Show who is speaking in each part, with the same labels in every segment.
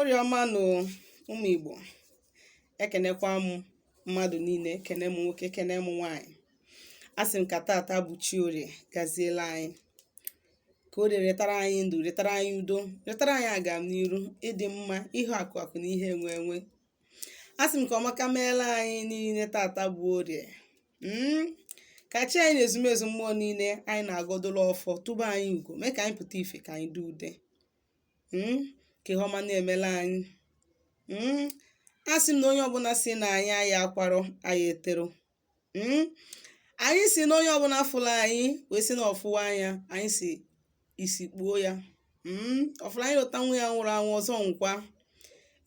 Speaker 1: Oriọma nụ ụmụ Igbo, ekenekwa m mmadụ niile, ekene m nwoke, ekene m nwaanyị. Asị m ka tata bụ chi Orie gaziela anyị, ka Orie retara anyị ndụ, retara anyị udo, retara anyị agamniru, ịdị mma, ihe akụ akụ na ihe enwe enwe. Asị m ka ọmaka meela anyị niile tata bụ Orie. Ka chi anyị na ezumezu mmụọ niile anyị na-agọdolo ọfọ tụba anyị ugo, mee ka anyị pụta ife, ka anyị dị ude. Ka ihe ọma na-emela anyị. Asị m na onye ọbụla si na anyị akwarọ anyị etero. Anyị si na onye ọbụla fụla anyị wee si na ọfụwa anya, anyị si isi kpuo ya. Ọfụla anyị lụta nwa ya nwụrụ anwụ ọzọ nkwa,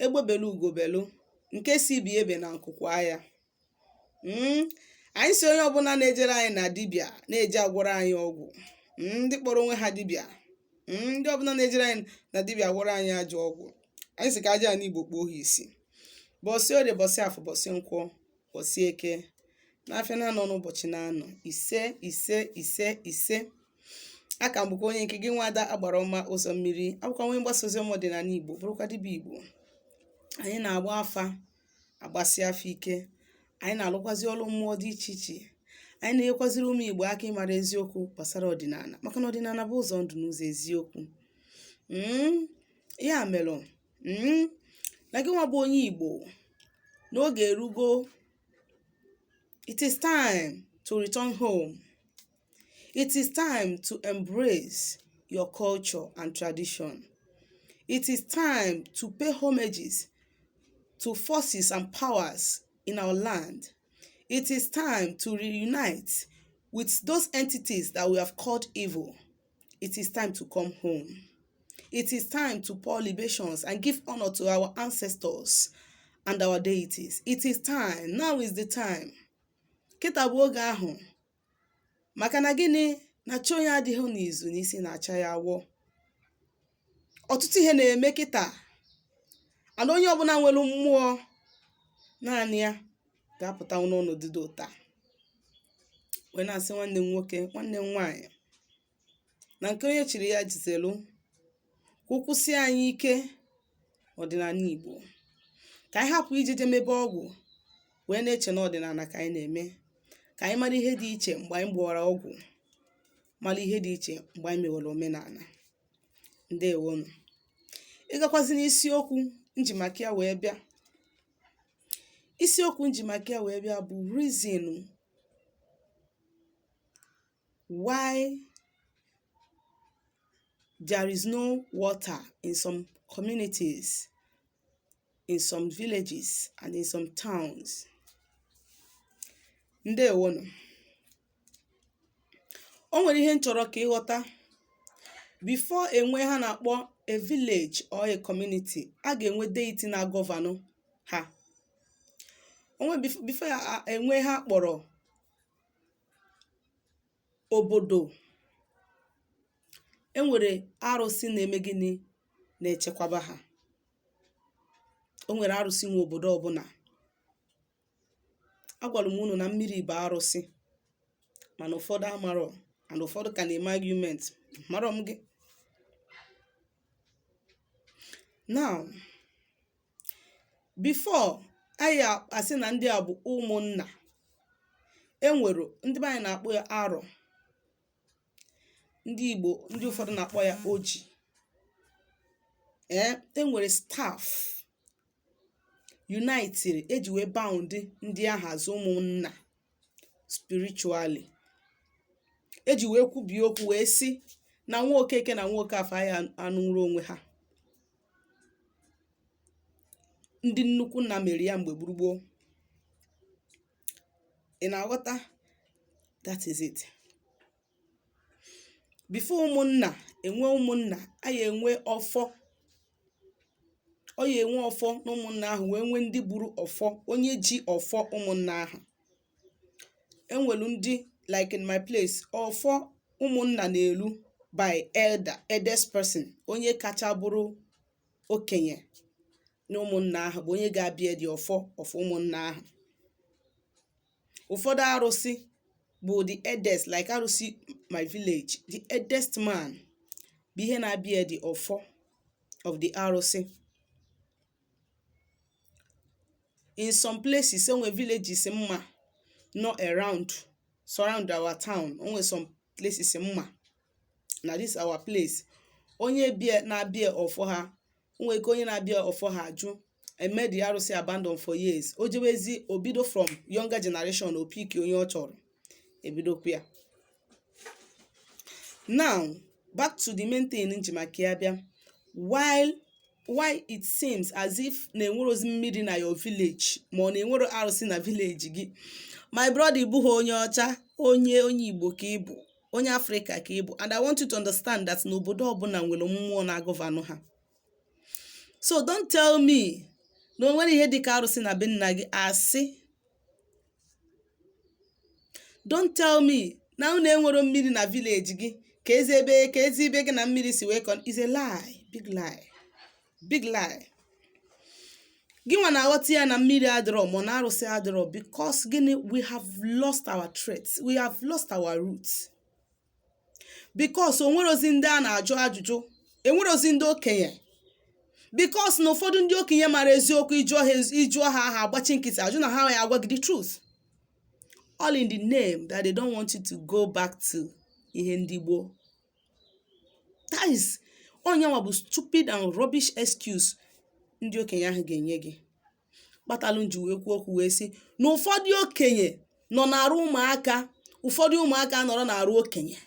Speaker 1: egbebelu ugobelu, nke si bi ebe na nkụkwa ya. Anyị si onye ọbụla na-ejere anyị na dibịa na-eje agwọrọ anyị ọgwụ, ndị kpọrọ onwe ha dibịa, ndị ọbụla na-ejere anyị na dibịa gwọrọ anyị ajọ ọgwụ, anyị si ka aja n'Igbo kpuo ha isi. Bọsị Orie, bọsị Afọ, bọsị Nkwọ, bọsị Eke, n'afịa na-anọ n'ụbọchị na-anọ ise. Aka m bụkwa onye nke gị nwada Agbarọma Ụzọ Mmiri, abụkwa onye mgbasa ozi ọdịnala Igbo, bụrụkwa dibịa Igbo. Anyị na-agba afa, agbasi afa ike, anyị na-alụkwazi ọrụ mmụọ dị iche iche, anyị na-enyekwaziri ụmụ Igbo aka ịmara eziokwu gbasara ọdịnala, maka na ọdịnala bụ ụzọ ndụ n'ụzọ eziokwu. Ya mere na gị nwa bụ onye Igbo, n'oge erugo, it is time to return home. It is time to embrace your culture and tradition. It is time to pay homages to forces and powers in our land. It is time to reunite with those entities that we have called evil. It is time to come home. It is time to pour libations and give honor to our ancestors and our deities. It is time. Now is the time. Kịta bụ oge ahụ. Maka na gịnị? Na chi onye adịghị n'izu n'isi na-acha ya awọ. Ọtụtụ ihe na-eme kịta. Ana onye ọbụla nwere mmụọ naanị ya ga-apụta n'ọnọdụ dị ụta. Wee na-asị nwanne m nwoke, nwanne m nwaanyị, na nke onye chiri ya jizelu, ka ụkwụsị anyị ike ọdịnala Igbo. Ka anyị hapụ ijeje mebe ọgwụ wee na-eche na ọdịnala ka anyị na-eme. Ka anyị mara ihe dị iche mgbe anyị gbọwara ọgwụ, mara ihe dị iche mgbe anyị mewara omenala. Ndewonu. Ịgakwazi n'isiokwu njimaka ya wee bịa. Isiokwu njimaka ya wee bịa bụ reason why there is no water in some communities, in some villages, and in some towns. Ndewonu. O nwere ihe nchọrọ ka ịghọta. Before enwe ha na-akpọ a village or a community, a ga-enwe deity na gọvanọ ha. Before enwe ha kpọrọ obodo, enwere arụsị na-eme gịnị na-echekwaba ha. O nwere arụsị nwe obodo ọbụla. Agwara m unu na mmiri bụ arụsị, mana ụfọdụ amarọ, and ụfọdụ ka na-eme argument. Marọ m gị. Now, before anyị asị na ndị a bụ ụmụnna, enwere ndị be anyị na-akpọ ya arọ. Ndị Igbo, ndị ụfọdụ na-akpọ ya oji. Enwere staff united eji wee bound ndị ahụ azụ ụmụnna spiritually. Eji wee kwubie okwu wee sị na nwa Okeke na nwa Okafọ anyị anụrụ onwe ha. Ndị nnukwu nna mere ya mgbe gburugburu. Ị na-aghọta? That is it. Before ụmụnna enwe ụmụnna, anyị enwe ọfọ. Ọ ya enwe ọfọ na ụmụnna ahụ wee nwee ndị buru ọfọ, onye ji ọfọ ụmụnna ahụ. Enwelu ndị, like in my place, ọfọ ụmụnna na-elu by eldest person, onye kacha bụrụ okenye na ụmụnna ahụ bụ onye ga-abịa dị ọfọ ụmụnna ahụ. Ụfọdụ arụsị bụ the eldest, like arụsị my village, the eldest man bụ ihe na-abịa dị ọfọ of the arụsị. in some places onwe villages mma not around surround our town. Onwe some places mma na this our place. Onye bịa na-abịa ọfọ ha, onwe ka onye na-abịa ọfọ ha ajụ eme the arụsị abandon for years. O jewezi obido from younger generation opiki onye ọ chọrọ ebidokwa ya. Now back to the main thing nji maka ya bịa. Why it seems as if na enwerozi mmiri na your village ma ọ na enwero arụsị na village gị. My brother, ịbụghị onye ọcha, onye Igbo ka ịbụ, onye Africa ka ịbụ, and I want you to understand that n'obodo ọbụla nwere mmụọ na-agọvanọ ha. So don't tell me na onwere ihe dịka arụsị na be nna gị asị. Don't tell me na unu enwero mmiri na village gị ka ezi ebe gị na mmiri si wee kon. Is a lie, big lie, big lie. Gị nwa na-aghọta ya na mmiri adịrọ ma na arụsị adịrọ because gịnị, we have lost our traits, we have lost our roots. Because onwerozi ndị a na-ajụ ajụjụ, enwerozi ndị okenye. Because na ụfọdụ ndị okenye mara eziokwu ịjụọ ha agbachi nkịtị ajụ na ha ya agwa gị the truth. All in the name that they don't want you to go back to ihe ndị gboo. That is onye nwa bụ stupid and rubbish excuse ndị okenye ahụ ga-enye gị. Kpatalụ nji wee kwuo okwu wee sị na ụfọdụ okenye nọ na-arụ ụmụaka, ụfọdụ ụmụaka nọrọ na-arụ okenye.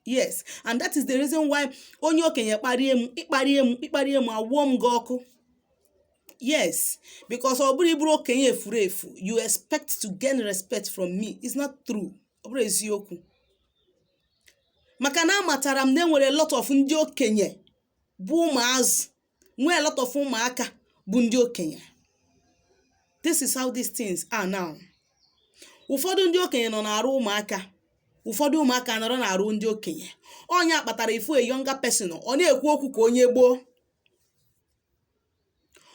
Speaker 1: Yes, and that is the reason why onye okenye ịkparịe m awụọ m gị ọkụ. Yes, because ọ bụrụ iburu okenye efuru efu, you expect to gain respect from me. It's not true. Ọ bụrụ eziokwu. Maka na amatara m na enwere a lot of ndị okenye bụ ụmụazụ, nwee a lot of ụmụaka bụ ndị okenye. This is how these things are now. Ụfọdụ ndị okenye nọ na-arụ ụmụaka, ụfọdụ ụmụaka nọrọ na-arụ ndị okenye. Onye akpatara ifu a younger person, ọ na-ekwu okwu ka onye gboo.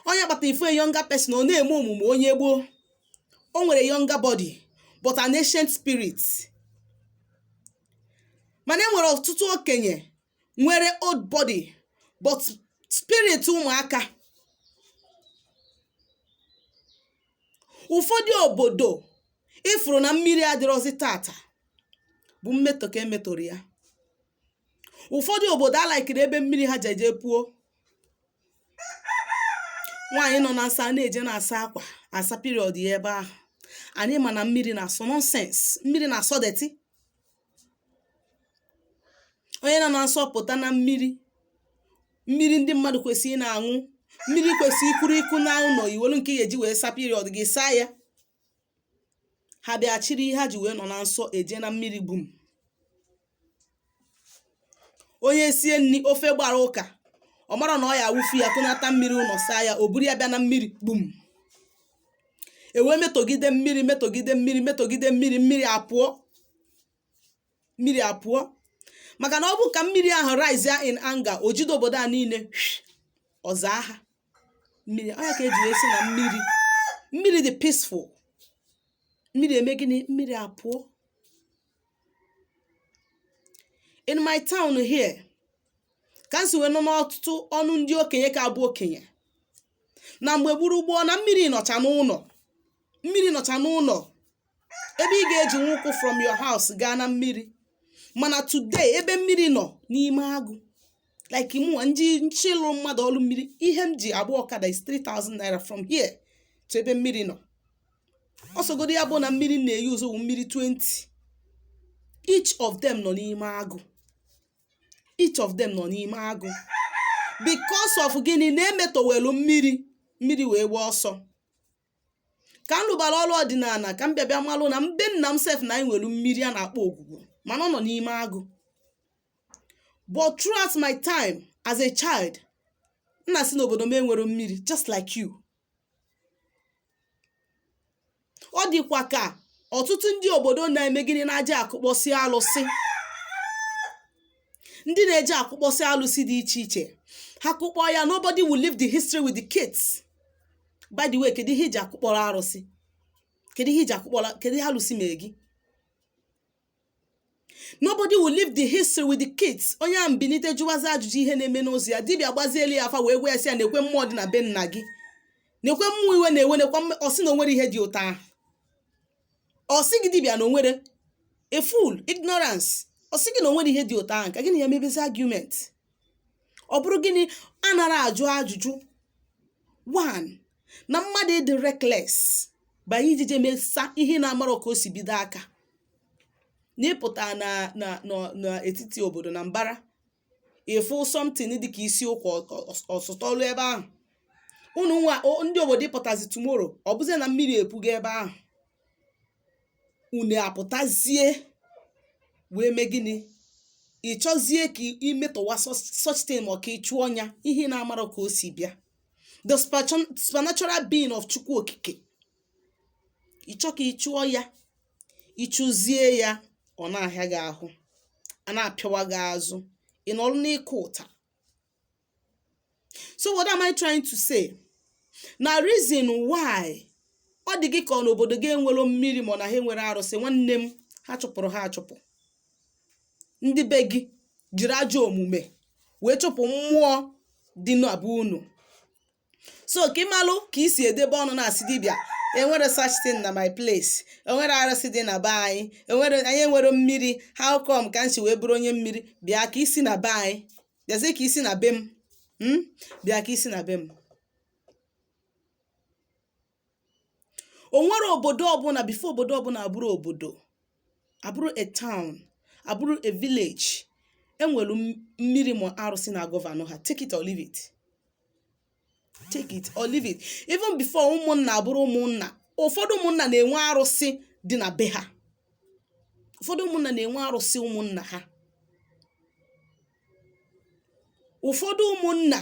Speaker 1: Onye akpatara ifu a younger person, ọ na-eme omume onye gboo. O nwere younger body but an ancient spirit. Mana enwere ọtụtụ okenye nwere old body but spirit ụmụaka. Ụfọdụ obodo ifuru na mmiri adịrọzi tata bụ mmetọ ka emetọrọ ya. Ụfọdụ obodo alaikiri ebe mmiri ha jeje puo. Nwaanyị nọ na nsọ na-eje na-asa akwa asa period ya ebe ahụ. Anyị ma na mmiri na-asọ nonsense, mmiri na-asọ deti. Onye nọ na nsọ pụta na mmiri ndị mmadụ kwesịrị na-aṅụ, mmiri kwesịrị ikuru iku na ụlọ iwelu nke ya eji wee sa period gị saa ya. Ha bịa chiri ihe ha ji wee nọ na nsọ eje na mmiri bum. Onye sie nni ofe gbara ụka, ọ mara na ọ ya awụfu ya tụnata mmiri ụlọ saa ya, o buru ya bịa na mmiri bum. Ewe metogide mmiri, mmiri apụọ. Mmiri apụọ. Maka na ọ bụ ka mmiri ahụ rise in anger, o jide obodo a niile ọza ha. Mmiri onye ka eji wee sị na mmiri dị peaceful. Mmiri eme gịnị? Mmiri apụọ. In my town here, ka nsi wee nọ n'ọtụtụ ọnụ ndị okenye ka abụ okenye. Na mgbe gburugburu na mmiri nọcha n'ụlọ. Mmiri nọcha n'ụlọ. Ebe ị ga-eji nwụkwụ from your house gaa na mmiri. Mana today ebe mmiri nọ n'ime agụ. Like mụ ndị nchịlụ mmadụ ọlụ mmiri, ihe m ji agba ọkada is 3,000 naira from here to ebe mmiri nọ. Ọsọgodo ya bụ na mmiri na-eyuzu bụ mmiri 20. Each of them nọ n'ime agụ. Each of them nọ n'ime agụ. Because of gịnị na-emetọwelu mmiri wee gba ọsọ. Ka m lụbara ọrụ ọdịnala ka m bịa malụ na mbe nna m sef na anyị nwelu mmiri a na-akpọ ogwugwu, mana ọ nọ n'ime agụ. But throughout my time as a child, nna si n'obodo m enwere mmiri just like you. Ọ dịkwa ka ọtụtụ ndị obodo na-eme gịnị na-aje akụkpọsị alụsị. Ndị na-eje akụkpọsị alụsị dị iche iche. Ha kụkpọ ya, nobody will leave the history with the kids. By the way, kedu ihe iji akụkpọrọ arụsị? Kedu ihe iji akụkpọrọ, kedu ihe alụsị mere gị? Nobody will leave the history with the kids. Onye a mbinite jụwazi ajụjụ ihe na-eme n'ozi ya, dibịa gbazieli ya afa wee gwa ya sị ya na-ekwe mmụọ dị na be nna gị. nekwe mmụọ iwe na-ewe nekwa ọsị na onwere ihe dị ụtọ ahụ. Ọsị gị dibịa na onwere a fool ignorance. Ọsị gị na onwere ihe dị ụtọ ahụ ka gịnị ya mebezi argument. Ọ bụrụ gịnị anara ajụ ajụjụ. One, na mmadụ ịdị reckless banye ijije mesa ihe na-amara ka o si bido aka. N'ịpụta na etiti obodo na mbara ịfụ something dịka isi ụkwa ọsụtọlụ ebe ahụ. Unu nwa ndị obodo ịpụtazi tomorrow ọ bụzie na mmiri epuga ebe ahụ. Unu apụtazie wee mee gịnị? Ị chọzie ka imetọwa such thing ma ka ị chụọ ọnya ihe na-amara ka o si bịa. The supernatural being of Chukwu Okike. Ị chọ ka ị chụọ ya, ị chụzie ya, ọ na-ahịa gị ahụ, a na-apịawa gị azụ, ị nọrọ n'ịkụ ụta. So what am I trying to say? Na reason why ọ dị gị ka n'obodo gị enwero mmiri ma na ha enwere arụsị, nwanne m, ha chụpụrụ ha achụpụ. Ndị be gị jiri ajọ omume wee chụpụ mmụọ dị n'abụ unu. So ka ịmalụ ka isi edebe ọnụ na-asị dibịa enwere such thing na my place, enwere arụsị dị na be anyị, anyị enwere mmiri, how come ka nchi wee bụrụ onye mmiri? Bịa ka isi na be anyị, bịazie ka isi na be m. Bịa ka isi na be m. O nwere obodo ọbụla before obodo ọbụla abụrụ obodo, abụrụ a town, abụrụ a village, enwere mmiri ma arụsị na gọvanọ ha. Take it or leave it. Take it or leave it. Even before ụmụnna abụrụ ụmụnna, ụfọdụ ụmụnna na-enwe arụsị dị na be ha. Ụfọdụ ụmụnna na-enwe arụsị ụmụnna ha. Ụfọdụ ụmụnna,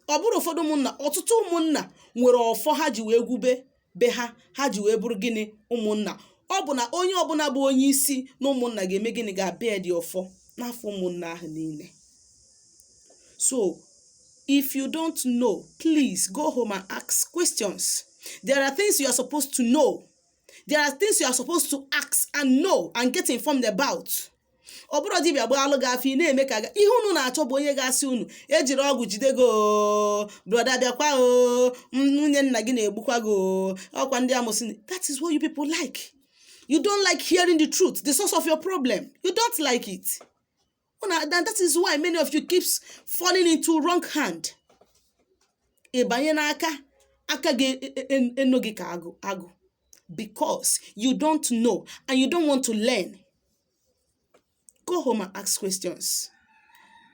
Speaker 1: ọ bụrụ ụfọdụ ụmụnna, ọtụtụ ụmụnna nwere ọfọ ha ji wee gube be ha, ha ji wee bụrụ gịnị? Ụmụnna. Ọ bụ na onye ọbụla bụ onye isi na ụmụnna ga-eme gịnị? Ga-abịa dị ọfọ n'afọ ụmụnna ahụ niile. So if you don't know, please go home and ask questions. There are things you are supposed to know. There are things you are supposed to ask and know and get informed about. Ọ bụrụ dibịa gbaalụ gị afọ ị na-eme ka ihe unu na-achọ bụ onye ga-asị unu ejiri ọgwụ jide gị broda bịakwa nwunye nna gị na-egbukwa gị ọkwa ndị amụsị. That is what you people like. You don't like hearing the truth, the source of your problem. You don't like it. That is why many of you keeps falling into wrong hand. Ịbanye n'aka aka gị eno gị ka agụ. Because you don't know and you don't want to learn. Go home and ask questions.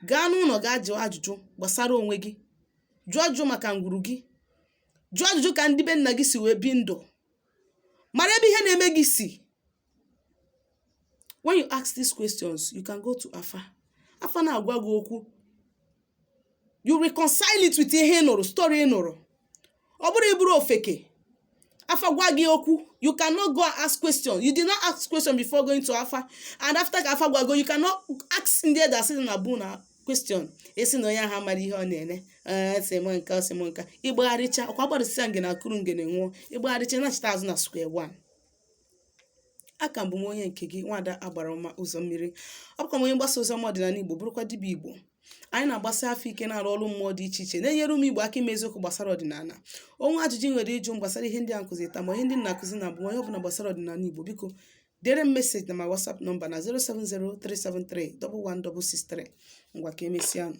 Speaker 1: Gaa n'ụlọ gaa jụọ ajụjụ gbasara onwe gị. Jụọ ajụjụ maka ngwuru gị. Jụọ ajụjụ ka ndị be nna gị si wee bi ndụ. Mara ebe ihe na-eme gị si. When you ask these questions, you can go to Afa. Afa na-agwa gị okwu. You reconcile it with ihe ị nụrụ, story ị nụrụ. Ọ bụrụ iburu ofeke, Afa gwa gị okwu, you cannot go and ask questions. You did not ask questions before going to Afa. And after Afa gwa go, you cannot ask ndị that sitting na bụ na question. Esi na onye ahụ amara ihe ọ na-ene. Semo nka. Ịgbagharịcha, ọkwa gbarịsịa ngene akụrụ ngene nwụọ. Ịgbagharịcha na-achịta azụ na square one. Aka mbụ m onye nke gị Nwada Agbarama Ụzọ Mmiri. Ọ bụkwa m onye mgbasa ozi ọma ọdịnala Igbo, bụrụkwa dibịa Igbo. Anyị na-agbasa afọ ike na-arụ ọrụ mmụọ dị iche iche na-enyere ụmụ Igbo aka ime eziokwu gbasara ọdịnala. Onwe ajụjụ nwere ịjụ gbasara ihe ndị a nkụzi taa ma ihe ndị na-akụzi na abụ onye ọbụla gbasara ọdịnala Igbo, biko dere m meseji na ma WhatsApp nọmba na 07037311663. Ngwa ka emesịa.